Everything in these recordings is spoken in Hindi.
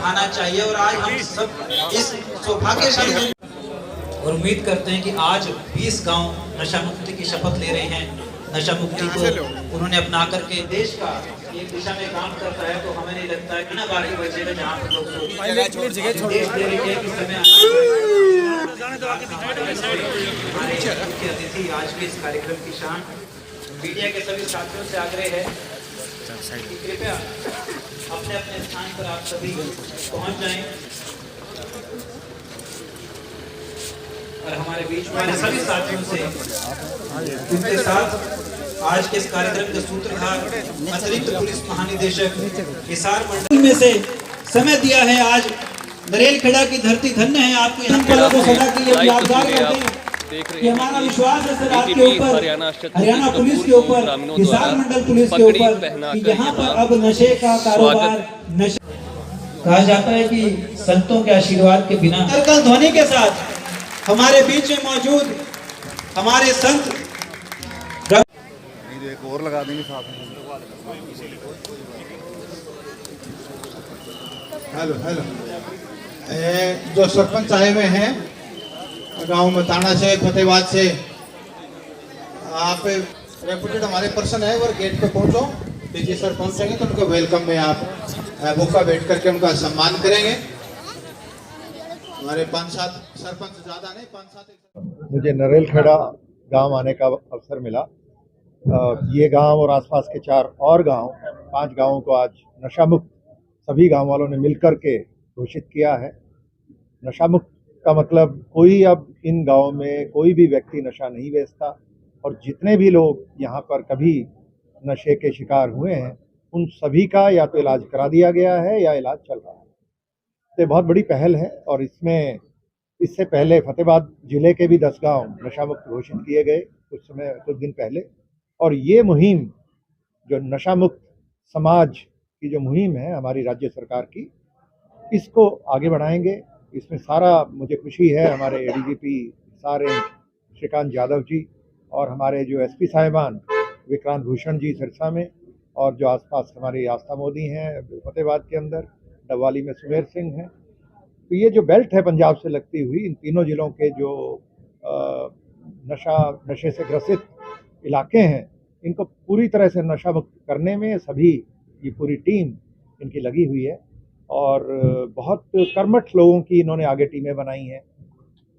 बढ़ाना चाहिए। और आज हम सब इस सौभाग्यशाली और उम्मीद करते हैं कि आज 20 गांव नशा मुक्ति की शपथ ले रहे हैं। नशा मुक्ति को उन्होंने अपना करके देश का एक दिशा में काम करता है, तो हमें नहीं लगता है कि ना बाकी बचेगा जहाँ पर लोग देश दे रहे हैं कि समय मुख्य अतिथि आज भी इस कार्यक्रम की शान। मीडिया के सभी साथियों से आग्रह है कि कृपया अपने अपने स्थान पर आप सभी पहुंच जाएं और हमारे बीच में सभी साथियों से इनके साथ आज के इस कार्यक्रम के सूत्रधार अतिरिक्त पुलिस महानिदेशक हिसार मंडल में से समय दिया है। आज नरेल खेड़ा की धरती धन्य है, आपको यहाँ पलों को सदा के लिए यादगार करते हैं कि हमारा विश्वास है सर आपके ऊपर, हरियाणा पुलिस के ऊपर, हिसार मंडल पुलिस के ऊपर कि यहाँ पर अब नशे का कारोबार कहा जाता है कि संतों के आशीर्वाद के बिना। कल ध्वनि के साथ हमारे बीच में मौजूद हमारे संत एक और लगा देंगे साथ में। हेलो हेलो, जो सरपंच आए हुए हैं गांव में ताना से, फतेहाबाद से, आप रेपुटेड हमारे पर्सन है और गेट पे पहुंचो। डीजी सर पहुंचेंगे तो उनको वेलकम में आप बुका बैठ करके उनका सम्मान करेंगे। हमारे 5-7 सरपंच, ज्यादा नहीं 5-7। मुझे नरेल खेड़ा गांव आने का अवसर मिला। ये गांव और आसपास के 4 और गांव, 5 गांवों को आज नशा मुक्त सभी गांव वालों ने मिलकर के घोषित किया है। नशा मुक्त का मतलब कोई अब इन गांवों में कोई भी व्यक्ति नशा नहीं बेचता, और जितने भी लोग यहाँ पर कभी नशे के शिकार हुए हैं उन सभी का या तो इलाज करा दिया गया है या इलाज चल रहा है। ये बहुत बड़ी पहल है, और इसमें इससे पहले फतेहाबाद जिले के भी 10 गांव नशा मुक्त घोषित किए गए कुछ दिन पहले। और ये मुहिम जो नशा मुक्त समाज की जो मुहिम है हमारी राज्य सरकार की, इसको आगे बढ़ाएंगे। इसमें सारा मुझे खुशी है हमारे एडीजीपी सारे श्रीकांत यादव जी और हमारे जो एसपी साहिबान विक्रांत भूषण जी सिरसा में, और जो आसपास हमारी आस्था मोदी हैं फतेहाबाद के अंदर, डबवाली में सुमेर सिंह हैं। तो ये जो बेल्ट है पंजाब से लगती हुई, इन तीनों जिलों के जो नशे से ग्रसित इलाके हैं, इनको पूरी तरह से नशा मुक्त करने में सभी ये पूरी टीम इनकी लगी हुई है। और बहुत कर्मठ लोगों की इन्होंने आगे टीमें बनाई हैं।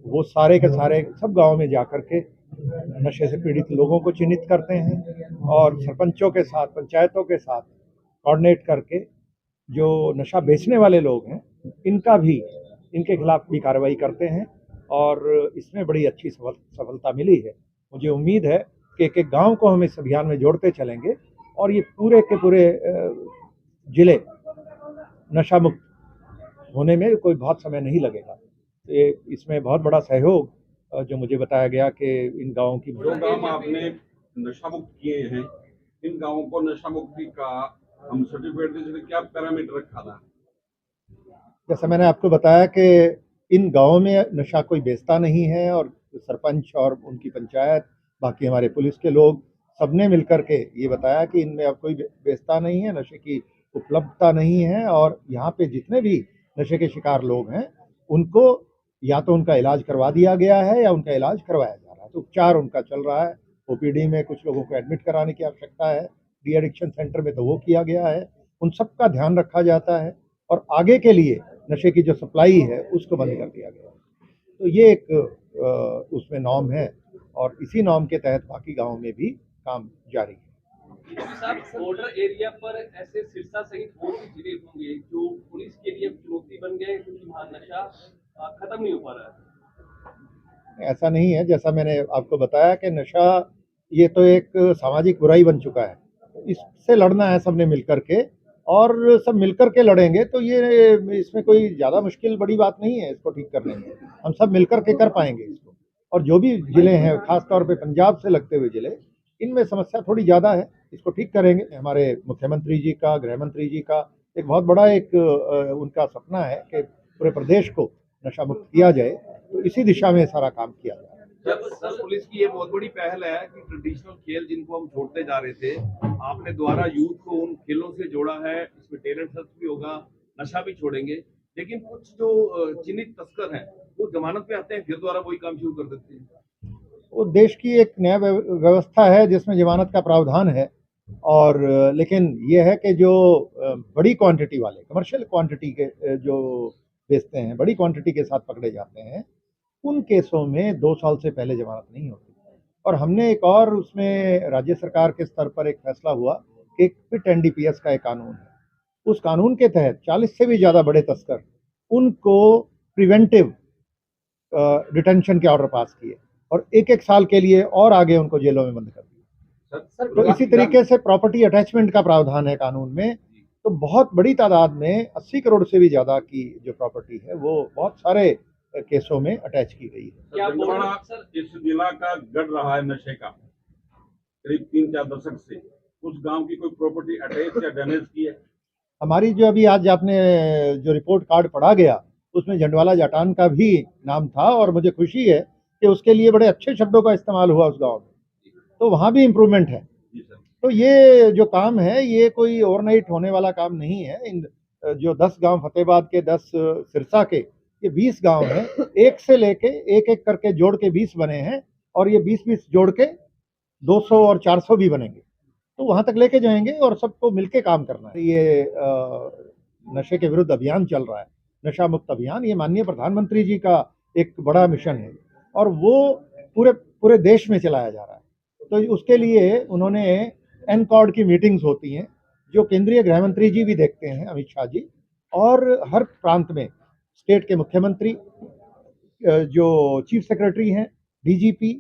वो सारे के सारे सब गाँव में जा कर के नशे से पीड़ित लोगों को चिन्हित करते हैं, और सरपंचों के साथ, पंचायतों के साथ कोऑर्डिनेट करके जो नशा बेचने वाले लोग हैं इनके खिलाफ भी कार्रवाई करते हैं। और इसमें बड़ी अच्छी सफलता मिली है। मुझे उम्मीद है कि एक गांव को हम इस अभियान में जोड़ते चलेंगे और ये पूरे के पूरे जिले नशा मुक्त होने में कोई बहुत समय नहीं लगेगा। ये इसमें बहुत बड़ा सहयोग जो मुझे बताया गया कि इन गाँवों की, जो गाँव आपने नशा मुक्त किए हैं, इन गाँवों को नशा मुक्ति का हम सर्टिफिकेट देते, क्या पैरामीटर रखा था? जैसा मैंने आपको बताया कि इन गाँवों में नशा कोई बेचता नहीं है, और सरपंच और उनकी पंचायत, बाकी हमारे पुलिस के लोग, सबने मिलकर के ये बताया कि इनमें अब कोई बेचता नहीं है, नशे की उपलब्धता नहीं है, और यहाँ पे जितने भी नशे के शिकार लोग हैं उनको या तो उनका इलाज करवा दिया गया है या उनका इलाज करवाया जा रहा है। तो उपचार उनका चल रहा है। ओपीडी में कुछ लोगों को एडमिट कराने की आवश्यकता है, डी एडिक्शन सेंटर में तो वो किया गया है। उन सब का ध्यान रखा जाता है, और आगे के लिए नशे की जो सप्लाई है उसको बंद कर दिया गया है। तो ये एक उसमें नॉर्म है, और इसी नॉर्म के तहत बाकी गाँवों में भी काम जारी है। बॉर्डर एरिया पर ऐसे सिरसा सहित और भी जिले होंगे जो पुलिस के लिए चुनौती बन गए क्योंकि वहाँ नशा खत्म नहीं हो पा रहा है? ऐसा नहीं है। जैसा मैंने आपको बताया कि नशा ये तो एक सामाजिक बुराई बन चुका है, इससे लड़ना है सबने मिलकर के, और सब मिलकर के लड़ेंगे तो ये इसमें कोई ज़्यादा मुश्किल बड़ी बात नहीं है इसको ठीक करने में। हम सब मिलकर के कर पाएंगे इसको। और जो भी ज़िले हैं, खासतौर पे पंजाब से लगते हुए ज़िले, इनमें समस्या थोड़ी ज़्यादा है, इसको ठीक करेंगे। हमारे मुख्यमंत्री जी का, गृह मंत्री जी का एक बहुत बड़ा उनका सपना है कि पूरे प्रदेश को नशा मुक्त किया जाए, तो इसी दिशा में सारा काम किया जा रहा है। जब सर पुलिस की ये बहुत बड़ी पहल है कि ट्रेडिशनल खेल जिनको हम छोड़ते जा रहे थे, आपने द्वारा यूथ को उन खेलों से जोड़ा है, इसमें टैलेंट सर्च भी होगा, नशा भी छोड़ेंगे, लेकिन कुछ जो चिन्हित तस्कर हैं वो जमानत पे आते हैं, फिर दोबारा वही काम शुरू कर देते हैं। वो देश की एक नया व्यवस्था है जिसमें जमानत का प्रावधान है, और लेकिन ये है कि जो बड़ी क्वांटिटी वाले कमर्शियल क्वांटिटी के जो बेचते हैं, बड़ी क्वांटिटी के साथ पकड़े जाते हैं, उन केसों में 2 साल से पहले जमानत नहीं होती। और हमने एक और उसमें राज्य सरकार के स्तर पर एक फैसला हुआ कि एक पिट एनडीपीएस का एक कानून है, उस कानून के तहत 40 से भी ज़्यादा बड़े तस्कर, उनको प्रिवेंटिव डिटेंशन के ऑर्डर पास किए और 1-1 साल के लिए और आगे उनको जेलों में बंद कर दिया। तो इसी तरीके से प्रॉपर्टी अटैचमेंट का प्रावधान है कानून में। तो बहुत बड़ी तादाद में 80 करोड़ से भी ज़्यादा की जो प्रॉपर्टी है वो बहुत सारे केसों में अटैच की गई है। क्या छिंदवाड़ा इस जिला का गढ़ रहा है नशे का, करीब 3-4 दशक से। उस गांव की कोई प्रॉपर्टी अटैच या डैमेज की है? हमारी जो अभी आज आपने जो रिपोर्ट कार्ड पढ़ा गया उसमें जंडवाला जाटान का भी नाम था, और मुझे खुशी है कि उसके लिए बड़े अच्छे शब्दों का इस्तेमाल हुआ उस गांव में, तो वहाँ भी इम्प्रूवमेंट है। तो ये जो काम है ये कोई ओवरनाइट होने वाला काम नहीं है। इन जो 10 गांव फतेहाबाद के, 10 सिरसा के, ये 20 गांव हैं, एक से लेके एक करके जोड़ के 20 बने हैं, और ये 20-20 जोड़ के 200 और 400 भी बनेंगे। तो वहाँ तक लेके जाएंगे और सबको मिलके काम करना है। ये नशे के विरुद्ध अभियान चल रहा है, नशा मुक्त अभियान, ये माननीय प्रधानमंत्री जी का एक बड़ा मिशन है और वो पूरे देश में चलाया जा रहा है। तो उसके लिए उन्होंने एनकॉर्ड की मीटिंग्स होती हैं, जो केंद्रीय गृह मंत्री जी भी देखते हैं, अमित शाह जी, और हर प्रांत में स्टेट के मुख्यमंत्री, जो चीफ सेक्रेटरी हैं, डीजीपी,